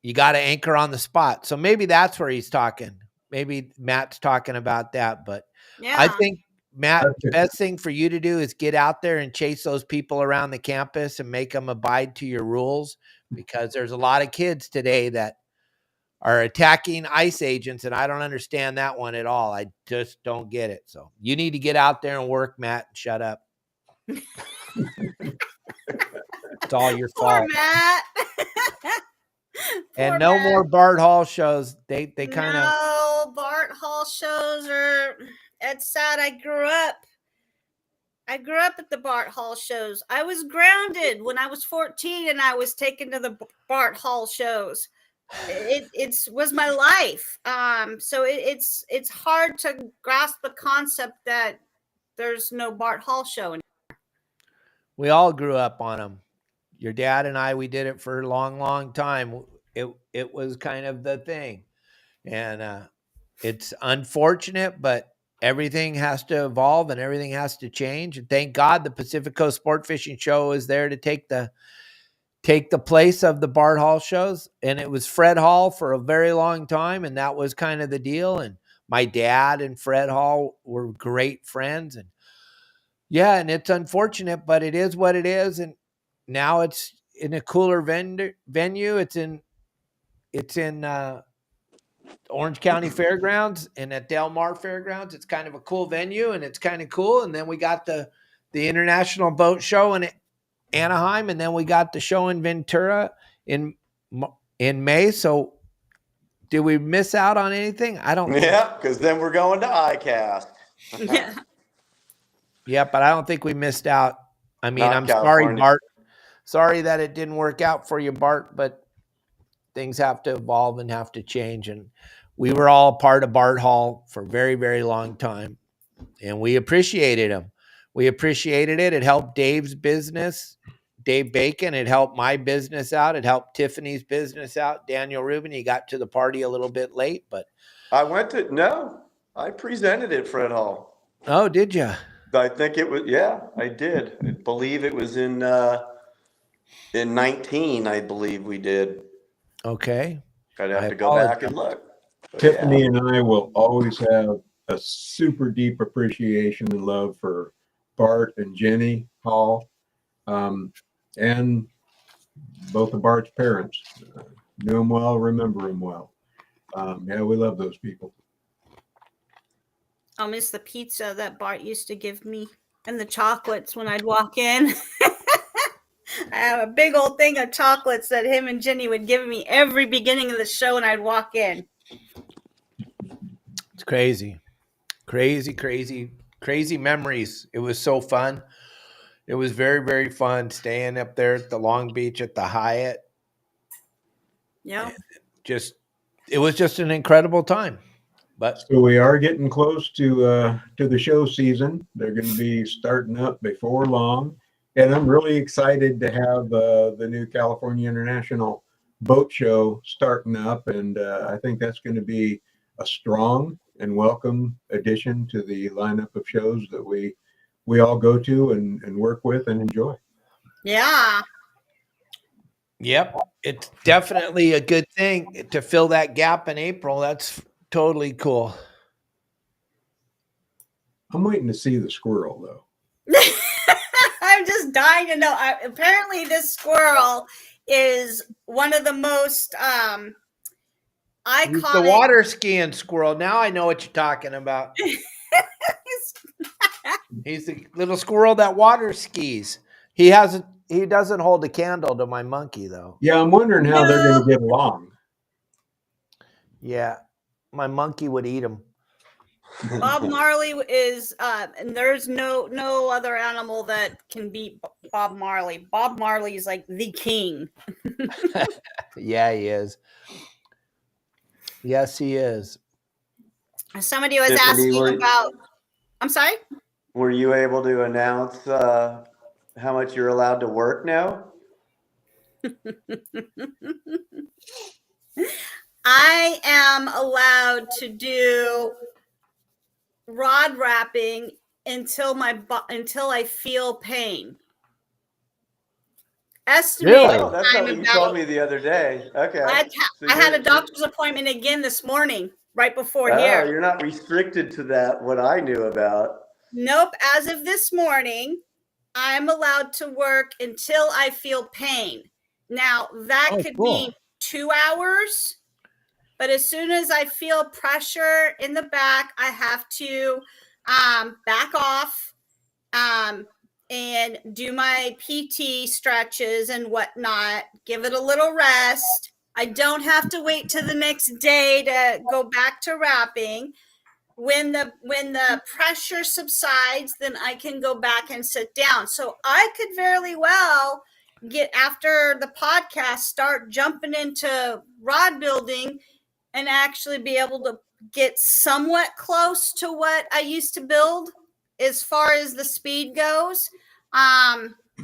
[SPEAKER 1] you got to anchor on the spot. So maybe that's where he's talking. Maybe Matt's talking about that. But yeah. I think, Matt, the best thing for you to do is get out there and chase those people around the campus and make them abide to your rules, because there's a lot of kids today that are attacking ICE agents, and I don't understand that one at all. I just don't get it. So you need to get out there and work, Matt, and shut up. It's all your fault.
[SPEAKER 2] Poor Matt.
[SPEAKER 1] And no more Bart Hall shows. They kind of.
[SPEAKER 2] No, Bart Hall shows are. It's sad. I grew up at the Bart Hall shows. I was grounded when I was 14, and I was taken to the Bart Hall shows. It was my life. So it's hard to grasp the concept that there's no Bart Hall show anymore.
[SPEAKER 1] We all grew up on them. Your dad and I, we did it for a long, long time. It was kind of the thing, and it's unfortunate, but everything has to evolve and everything has to change. And thank God the Pacific Coast Sport Fishing Show is there to take the place of the Bart Hall shows. And it was Fred Hall for a very long time, and that was kind of the deal. And my dad and Fred Hall were great friends. And yeah, and it's unfortunate, but it is what it is. And now it's in a cooler venue. It's in Orange County Fairgrounds and at Del Mar Fairgrounds. It's kind of a cool venue, and it's kind of cool. And then we got the the International Boat Show in Anaheim, and then we got the show in Ventura in May. So did we miss out on anything? I don't think.
[SPEAKER 4] Yeah, because then we're going to ICAST.
[SPEAKER 2] Yeah.
[SPEAKER 1] Yeah, but I don't think we missed out. I mean,
[SPEAKER 4] Not
[SPEAKER 1] I'm sorry,
[SPEAKER 4] California.
[SPEAKER 1] Bart. Sorry that it didn't work out for you, Bart, but things have to evolve and have to change. And we were all part of Bart Hall for a very, very long time. And we appreciated him. We appreciated it. It helped Dave's business, Dave Bacon. It helped my business out. It helped Tiffany's business out. Daniel Rubin, he got to the party a little bit late, but
[SPEAKER 4] I presented at Fred Hall.
[SPEAKER 1] oh, did you?
[SPEAKER 4] I think it was, I did. I believe it was in 19, I believe we did.
[SPEAKER 1] Okay.
[SPEAKER 4] I'd have to go back and look. But
[SPEAKER 3] Tiffany and I will always have a super deep appreciation and love for Bart and Jenny Hall, and both of Bart's parents. Knew them well, remember them well. We love those people.
[SPEAKER 2] I'll miss the pizza that Bart used to give me and the chocolates when I'd walk in. I have a big old thing of chocolates that him and Jenny would give me every beginning of the show when I'd walk in.
[SPEAKER 1] It's crazy. Crazy memories. It was so fun. It was very, very fun staying up there at the Long Beach at the Hyatt.
[SPEAKER 2] Yeah.
[SPEAKER 1] It was just an incredible time. But
[SPEAKER 3] So we are getting close to the show season. They're going to be starting up before long, and I'm really excited to have the new California International Boat Show starting up, and I think that's going to be a strong and welcome addition to the lineup of shows that we all go to and work with and enjoy.
[SPEAKER 2] Yeah.
[SPEAKER 1] yep, it's definitely a good thing to fill that gap in April. That's totally cool.
[SPEAKER 3] I'm waiting to see the squirrel, though.
[SPEAKER 2] I'm just dying to know. Apparently, this squirrel is one of the most iconic.
[SPEAKER 1] He's the water skiing squirrel. Now I know what you're talking about. He's the little squirrel that water skis. He doesn't hold a candle to my monkey, though.
[SPEAKER 3] Yeah, I'm wondering how they're going to get along.
[SPEAKER 1] Yeah, my monkey would eat him.
[SPEAKER 2] Bob Marley is, and there's no other animal that can beat Bob Marley. Bob Marley is like the king.
[SPEAKER 1] Yeah, he is. Yes, he is.
[SPEAKER 2] Somebody was
[SPEAKER 4] Tiffany,
[SPEAKER 2] asking about. I'm sorry.
[SPEAKER 4] Were you able to announce how much you're allowed to work now?
[SPEAKER 2] I am allowed to do rod wrapping until I feel pain. Estimated
[SPEAKER 1] Really?
[SPEAKER 4] Oh, that's
[SPEAKER 2] time
[SPEAKER 4] what you
[SPEAKER 2] about.
[SPEAKER 4] told me the other day. Okay.
[SPEAKER 2] I had a doctor's appointment again this morning, right before here.
[SPEAKER 4] You're not restricted to that, what I knew about.
[SPEAKER 2] Nope. As of this morning, I'm allowed to work until I feel pain. Now, that could be 2 hours, but as soon as I feel pressure in the back, I have to back off and do my PT stretches and whatnot, give it a little rest. I don't have to wait till the next day to go back to wrapping. When the pressure subsides, then I can go back and sit down. So I could very well get, after the podcast, start jumping into rod building and actually be able to get somewhat close to what I used to build as far as the speed goes.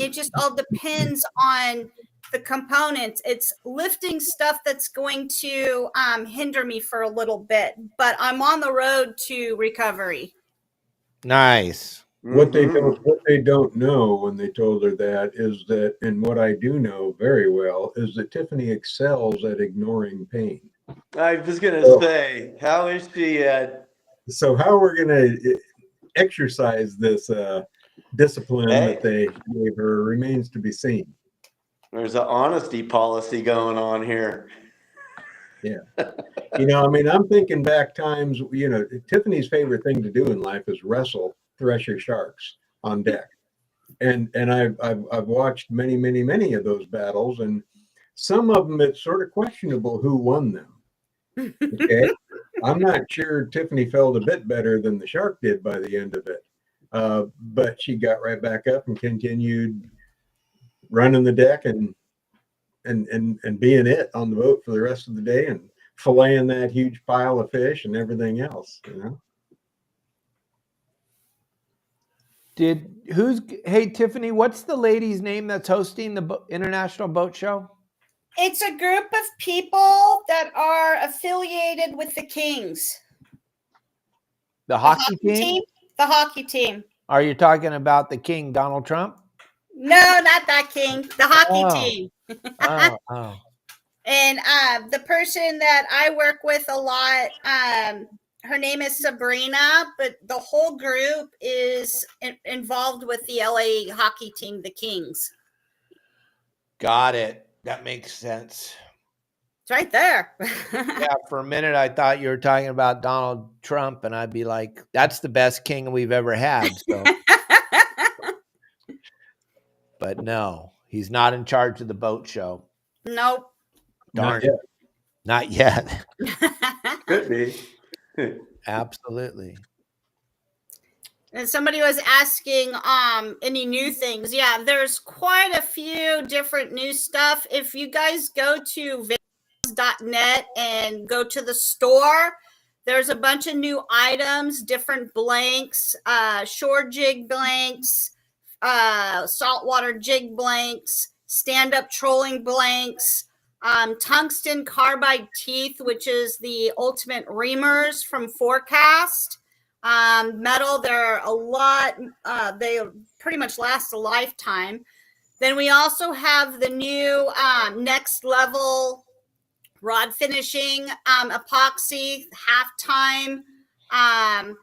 [SPEAKER 2] It just all depends on the components. It's lifting stuff that's going to hinder me for a little bit, but I'm on the road to recovery.
[SPEAKER 1] Nice.
[SPEAKER 3] What they don't know when they told her that is that, and what I do know very well, is that Tiffany excels at ignoring pain.
[SPEAKER 4] I was going to say, how is she at?
[SPEAKER 3] So how we're going to exercise this discipline that they gave her remains to be seen.
[SPEAKER 4] There's an honesty policy going on here.
[SPEAKER 3] Yeah. I'm thinking back times, Tiffany's favorite thing to do in life is wrestle thresher sharks on deck. And I've watched many of those battles, and some of them it's sort of questionable who won them. Okay, I'm not sure Tiffany felt a bit better than the shark did by the end of it, but she got right back up and continued running the deck and being it on the boat for the rest of the day and filleting that huge pile of fish and everything else. You know.
[SPEAKER 1] Hey Tiffany, what's the lady's name that's hosting the International Boat Show?
[SPEAKER 2] It's a group of people that are affiliated with the Kings.
[SPEAKER 1] The hockey team?
[SPEAKER 2] The hockey team.
[SPEAKER 1] Are you talking about the King, Donald Trump?
[SPEAKER 2] No, not that King. The hockey team.
[SPEAKER 1] Oh.
[SPEAKER 2] And the person that I work with a lot, her name is Sabrina, but the whole group is involved with the LA hockey team, the Kings.
[SPEAKER 1] Got it. That makes sense.
[SPEAKER 2] It's right there.
[SPEAKER 1] Yeah, for a minute I thought you were talking about Donald Trump, and I'd be like, that's the best king we've ever had. So. But no, he's not in charge of the boat show.
[SPEAKER 2] Nope.
[SPEAKER 1] Darn. Not yet.
[SPEAKER 3] Could be.
[SPEAKER 1] Absolutely.
[SPEAKER 2] And somebody was asking any new things. Yeah, there's quite a few different new stuff. If you guys go to videos.net and go to the store, there's a bunch of new items, different blanks, shore jig blanks, saltwater jig blanks, stand-up trolling blanks, tungsten carbide teeth, which is the ultimate reamers from Forecast. Metal, there are a lot. They pretty much last a lifetime. Then we also have the new next level rod finishing epoxy halftime. And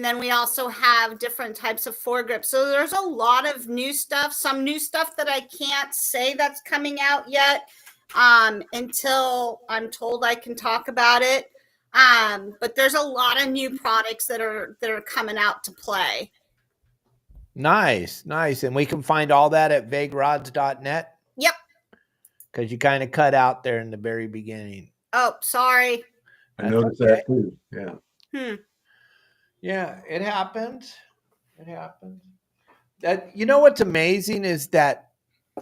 [SPEAKER 2] then we also have different types of foregrips. So there's a lot of new stuff. Some new stuff that I can't say that's coming out yet until I'm told I can talk about it. But there's a lot of new products that are coming out to play.
[SPEAKER 1] Nice. And we can find all that at vaguerods.net?
[SPEAKER 2] Yep.
[SPEAKER 1] Because you kind of cut out there in the very beginning.
[SPEAKER 2] Oh, sorry.
[SPEAKER 3] I noticed that too. Yeah.
[SPEAKER 1] Yeah, it happens. That, you know what's amazing is that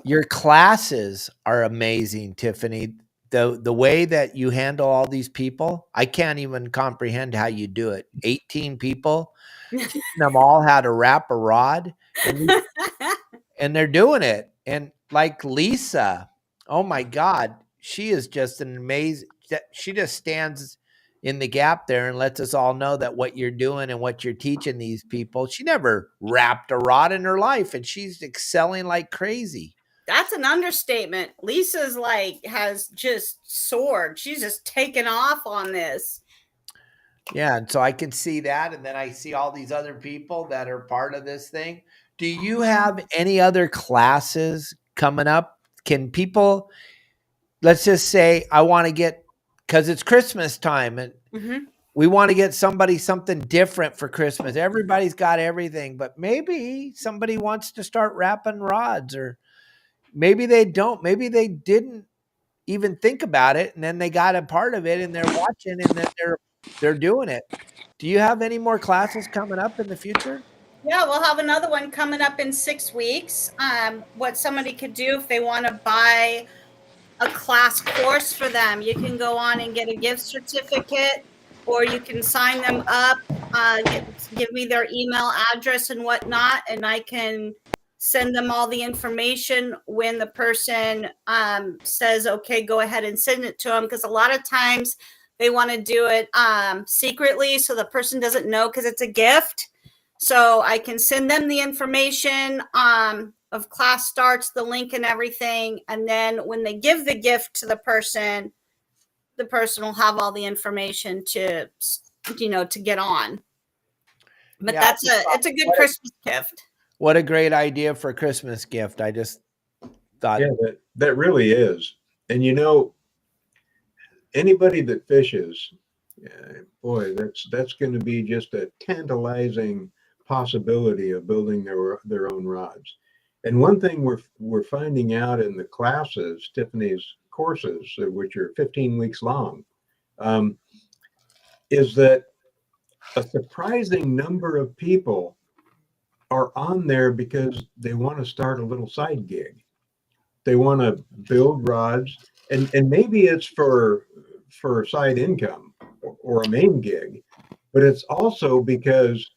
[SPEAKER 1] your classes are amazing, Tiffany. The way that you handle all these people, I can't even comprehend how you do it. 18 people, teaching them all how to wrap a rod, and they're doing it. And like Lisa, oh my God, she is just an amazing. She just stands in the gap there and lets us all know that what you're doing and what you're teaching these people. She never wrapped a rod in her life, and she's excelling like crazy.
[SPEAKER 2] That's an understatement. Lisa's has just soared. She's just taken off on this.
[SPEAKER 1] Yeah, and so I can see that, and then I see all these other people that are part of this thing. Do you have any other classes coming up? Can people, let's just say I want to get, because it's Christmas time, and we want to get somebody something different for Christmas. Everybody's got everything, but maybe somebody wants to start wrapping rods, or maybe they don't. Maybe they didn't even think about it, and then they got a part of it, and they're watching, and then they're doing it. Do you have any more classes coming up in the future?
[SPEAKER 2] Yeah, we'll have another one coming up in 6 weeks. What somebody could do if they want to buy a class course for them, you can go on and get a gift certificate, or you can sign them up, give me their email address and whatnot, and I can send them all the information when the person says, okay, go ahead and send it to them. Because a lot of times they want to do it secretly, so the person doesn't know because it's a gift. So I can send them the information of class starts, the link and everything. And then when they give the gift to the person will have all the information to get on. But
[SPEAKER 1] Yeah,
[SPEAKER 2] it's a good Christmas gift.
[SPEAKER 1] What a great idea for a Christmas gift. I just thought.
[SPEAKER 3] Yeah, that really is. And anybody that fishes, boy, that's going to be just a tantalizing possibility of building their own rods. And one thing we're finding out in the classes, Tiffany's courses, which are 15 weeks long, is that a surprising number of people are on there because they want to start a little side gig. They want to build rods, and maybe it's for side income or a main gig, but it's also because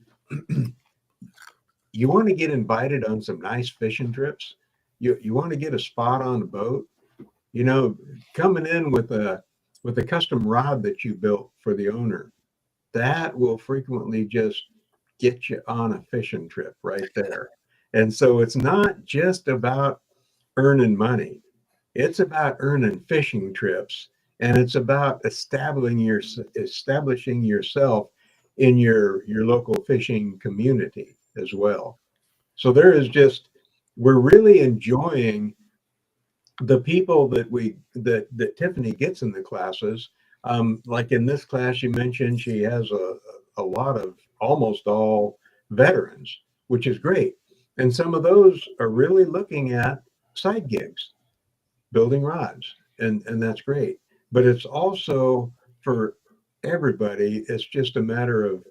[SPEAKER 3] you want to get invited on some nice fishing trips. You want to get a spot on a boat. You know, coming in with a custom rod that you built for the owner, that will frequently just get you on a fishing trip right there. And so it's not just about earning money. It's about earning fishing trips, and it's about establishing yourself in your local fishing community as well. So we're really enjoying the people that Tiffany gets in the classes. Like in this class, you mentioned she has a lot of almost all veterans, which is great. And some of those are really looking at side gigs, building rods, and that's great. But it's also for everybody. It's just a matter of,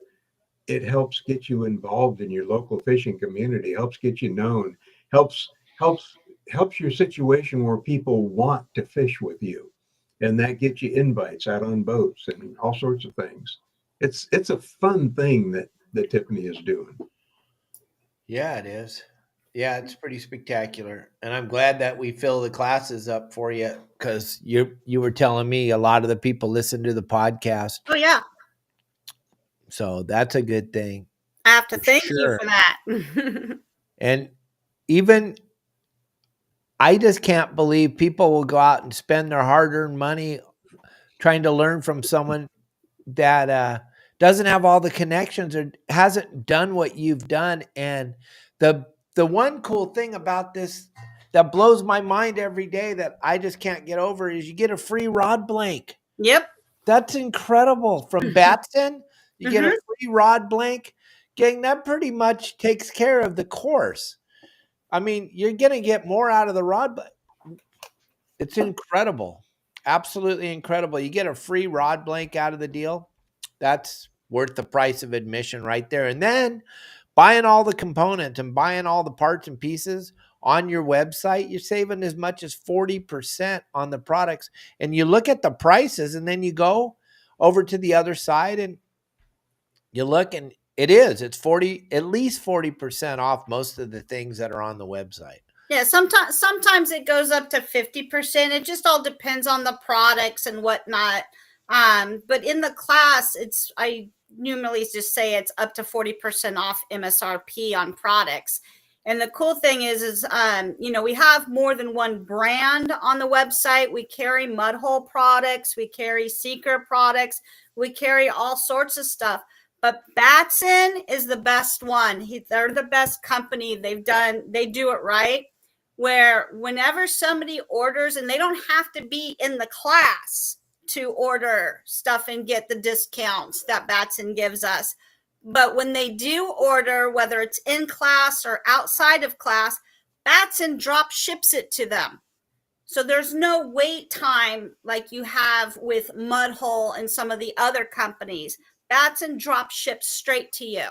[SPEAKER 3] it helps get you involved in your local fishing community, helps get you known, helps helps helps your situation where people want to fish with you, and that gets you invites out on boats and all sorts of things. It's a fun thing that Tiffany is doing.
[SPEAKER 1] Yeah, it is. Yeah, it's pretty spectacular, and I'm glad that we fill the classes up for you, because you were telling me a lot of the people listen to the podcast,
[SPEAKER 2] Oh yeah,
[SPEAKER 1] so that's a good thing.
[SPEAKER 2] I have to
[SPEAKER 1] For
[SPEAKER 2] thank you
[SPEAKER 1] sure.
[SPEAKER 2] for that.
[SPEAKER 1] And even I just can't believe people will go out and spend their hard-earned money trying to learn from someone that doesn't have all the connections or hasn't done what you've done. And the one cool thing about this that blows my mind every day that I just can't get over is you get a free rod blank.
[SPEAKER 2] Yep.
[SPEAKER 1] That's incredible. From Batson, you get a free rod blank. Gang, that pretty much takes care of the course. I mean, you're going to get more out of the rod, but it's incredible. Absolutely incredible. You get a free rod blank out of the deal. That's worth the price of admission right there. And then buying all the components and buying all the parts and pieces on your website, you're saving as much as 40% on the products. And you look at the prices, and then you go over to the other side and you look, and it's 40, at least 40% off most of the things that are on the website.
[SPEAKER 2] Yeah, sometimes it goes up to 50%. It just all depends on the products and whatnot. But in the class, I normally just say it's up to 40% off MSRP on products. And the cool thing is we have more than one brand on the website. We carry Mudhole products, we carry Seeker products, we carry all sorts of stuff. But Batson is the best one. They're the best company. They do it right. Where whenever somebody orders, and they don't have to be in the class to order stuff and get the discounts that Batson gives us. But when they do order, whether it's in class or outside of class, Batson drop ships it to them. So there's no wait time like you have with Mudhole and some of the other companies. Batson drop ships straight to you.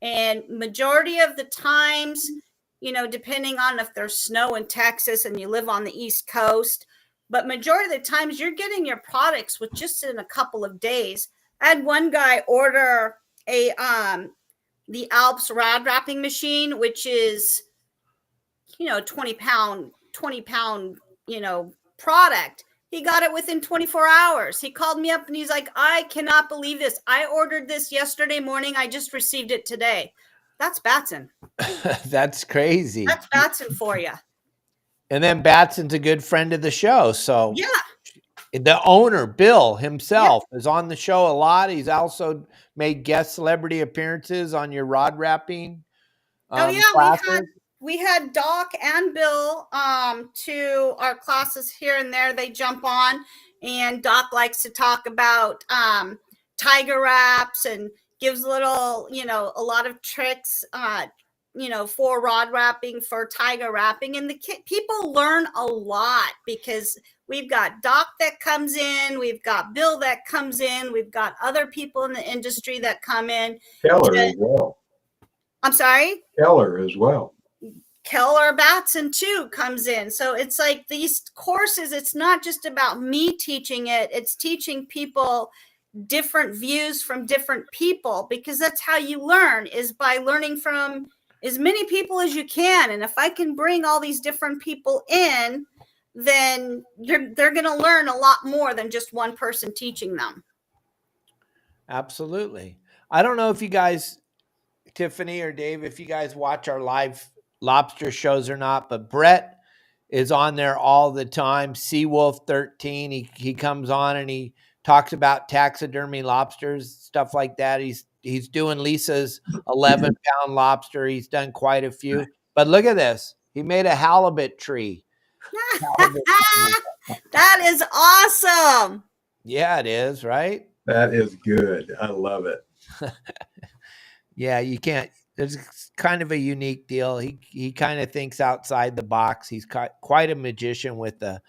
[SPEAKER 2] And majority of the times, depending on if there's snow in Texas and you live on the East Coast, but majority of the times you're getting your products with just in a couple of days. I had one guy order the Alps rod wrapping machine, which is 20 pound product. He got it within 24 hours. He called me up and he's like, I cannot believe this. I ordered this yesterday morning. I just received it today. That's Batson.
[SPEAKER 1] That's crazy.
[SPEAKER 2] That's Batson for you.
[SPEAKER 1] And then Batson's a good friend of the show. So
[SPEAKER 2] yeah,
[SPEAKER 1] the owner, Bill himself, is on the show a lot. He's also made guest celebrity appearances on your rod wrapping. Classes.
[SPEAKER 2] We had Doc and Bill to our classes here and there. They jump on, and Doc likes to talk about tiger wraps and gives little, a lot of tricks, for rod wrapping, for tiger wrapping. And people learn a lot because we've got Doc that comes in, we've got Bill that comes in, we've got other people in the industry that come in.
[SPEAKER 3] Keller as well.
[SPEAKER 2] I'm sorry?
[SPEAKER 3] Keller as well.
[SPEAKER 2] Keller Batson too comes in. So it's like these courses, it's not just about me teaching it, it's teaching people different views from different people, because that's how you learn, is by learning from as many people as you can. And if I can bring all these different people in, then they're going to learn a lot more than just one person teaching them.
[SPEAKER 1] Absolutely. I don't know if you guys, Tiffany or Dave, if you guys watch our live lobster shows or not, but Brett is on there all the time. Seawolf 13. He comes on and he talks about taxidermy lobsters, stuff like that. He's doing Lisa's 11-pound lobster. He's done quite a few. But look at this. He made a halibut tree.
[SPEAKER 2] That is awesome.
[SPEAKER 1] Yeah, it is, right?
[SPEAKER 3] That is good. I love it.
[SPEAKER 1] Yeah, you can't. It's kind of a unique deal. He kind of thinks outside the box. He's quite a magician with the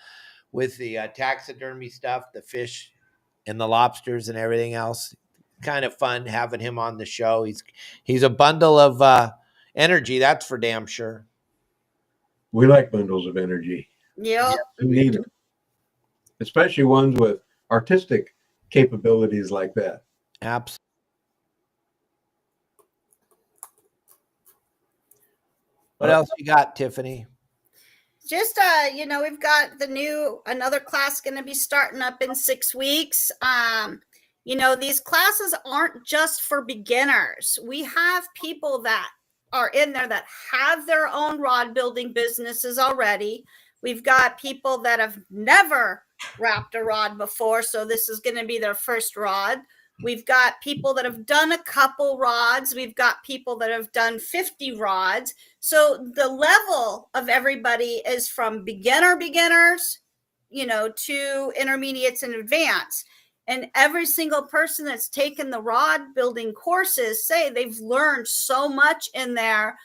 [SPEAKER 1] taxidermy stuff, the fish and the lobsters and everything else. Kind of fun having him on the show. He's a bundle of energy, that's for damn sure.
[SPEAKER 3] We like bundles of energy.
[SPEAKER 2] Yep.
[SPEAKER 3] We need them, especially ones with artistic capabilities like that.
[SPEAKER 1] Absolutely. What else you got, Tiffany?
[SPEAKER 2] Just, we've got another class going to be starting up in 6 weeks. These classes aren't just for beginners. We have people that are in there that have their own rod building businesses already. We've got people that have never wrapped a rod before, so this is going to be their first rod. We've got people that have done a couple rods. We've got people that have done 50 rods. So the level of everybody is from beginners, to intermediates and advanced. And every single person that's taken the rod building courses say they've learned so much in there,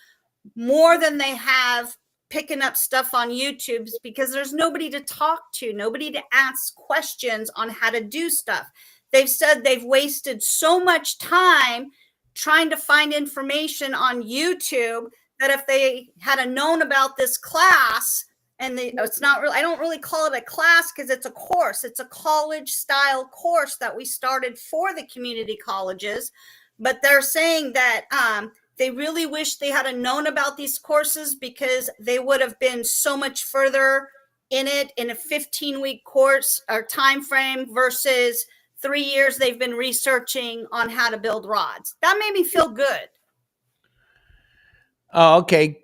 [SPEAKER 2] more than they have picking up stuff on YouTube, because there's nobody to talk to, nobody to ask questions on how to do stuff. They've said they've wasted so much time trying to find information on YouTube that if they had known about this class, and it's not really, I don't really call it a class because it's a course. It's a college style course that we started for the community colleges. But they're saying that they really wish they had known about these courses, because they would have been so much further in it in a 15-week course or time frame versus 3 years they've been researching on how to build rods. That made me feel good.
[SPEAKER 1] Oh, okay.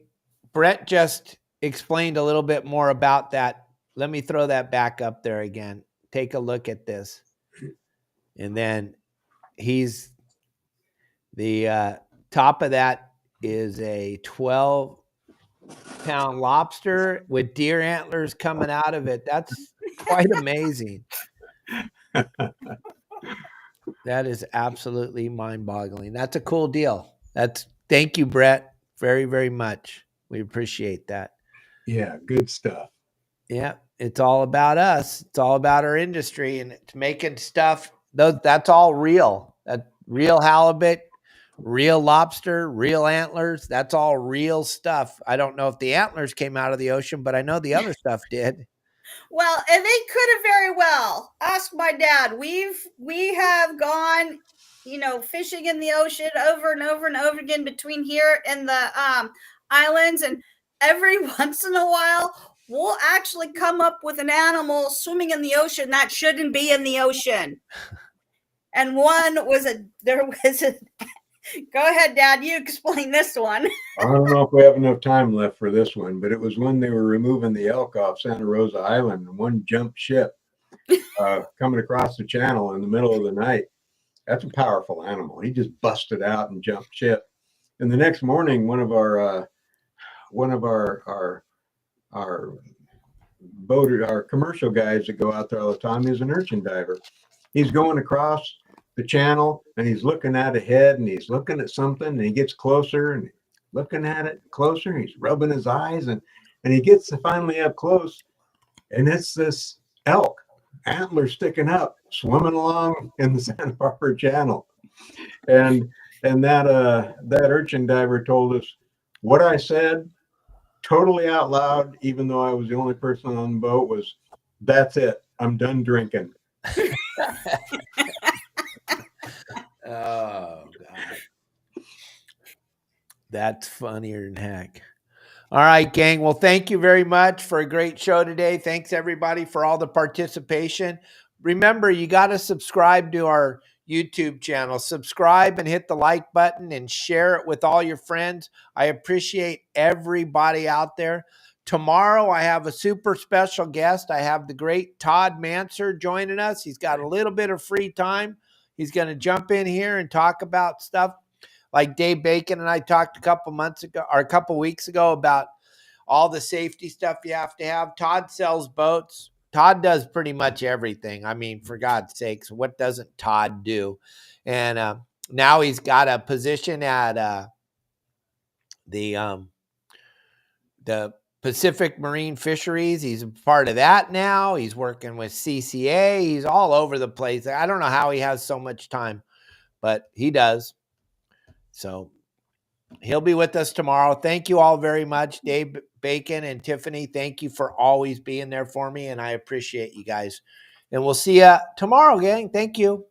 [SPEAKER 1] Brett just explained a little bit more about that. Let me throw that back up there again. Take a look at this. And then the top of that is a 12-pound lobster with deer antlers coming out of it. That's quite amazing. That is absolutely mind-boggling. That's a cool deal. Thank you, Brett, very, very much. We appreciate that.
[SPEAKER 3] Yeah, good stuff.
[SPEAKER 1] Yeah, it's all about us. It's all about our industry, and it's making stuff. That's all real. That real halibut, real lobster, real antlers. That's all real stuff. I don't know if the antlers came out of the ocean, but I know the other stuff did.
[SPEAKER 2] Well, and they could have very well. Ask my dad. We have gone, fishing in the ocean over and over and over again between here and the islands, and every once in a while we'll actually come up with an animal swimming in the ocean that shouldn't be in the ocean. And there was a go ahead, Dad, you explain this one.
[SPEAKER 3] I don't know if we have enough time left for this one, but it was when they were removing the elk off Santa Rosa Island, and one jumped ship coming across the channel in the middle of the night. That's a powerful animal. He just busted out and jumped ship. And the next morning, one of our boater, our commercial guys that go out there all the time, is an urchin diver. He's going across the channel, and he's looking at a head, and he's looking at something, and he gets closer and looking at it closer, and he's rubbing his eyes, and he gets finally up close, and it's this elk, antler sticking up, swimming along in the Santa Barbara Channel. And that urchin diver told us what I said totally out loud, even though I was the only person on the boat, was, "That's it. I'm done drinking."
[SPEAKER 1] Oh, God. That's funnier than heck. All right, gang. Well, thank you very much for a great show today. Thanks, everybody, for all the participation. Remember, you got to subscribe to our YouTube channel. Subscribe and hit the like button and share it with all your friends. I appreciate everybody out there. Tomorrow, I have a super special guest. I have the great Todd Manser joining us. He's got a little bit of free time. He's going to jump in here and talk about stuff like Dave Bacon and I talked a couple weeks ago about all the safety stuff you have to have. Todd sells boats. Todd does pretty much everything. I mean, for God's sakes, what doesn't Todd do? And now he's got a position at the Pacific Marine Fisheries. He's a part of that now. He's working with CCA. He's all over the place. I don't know how he has so much time, but he does. So he'll be with us tomorrow. Thank you all very much. Dave Bacon and Tiffany, thank you for always being there for me, and I appreciate you guys. And we'll see you tomorrow, gang. Thank you.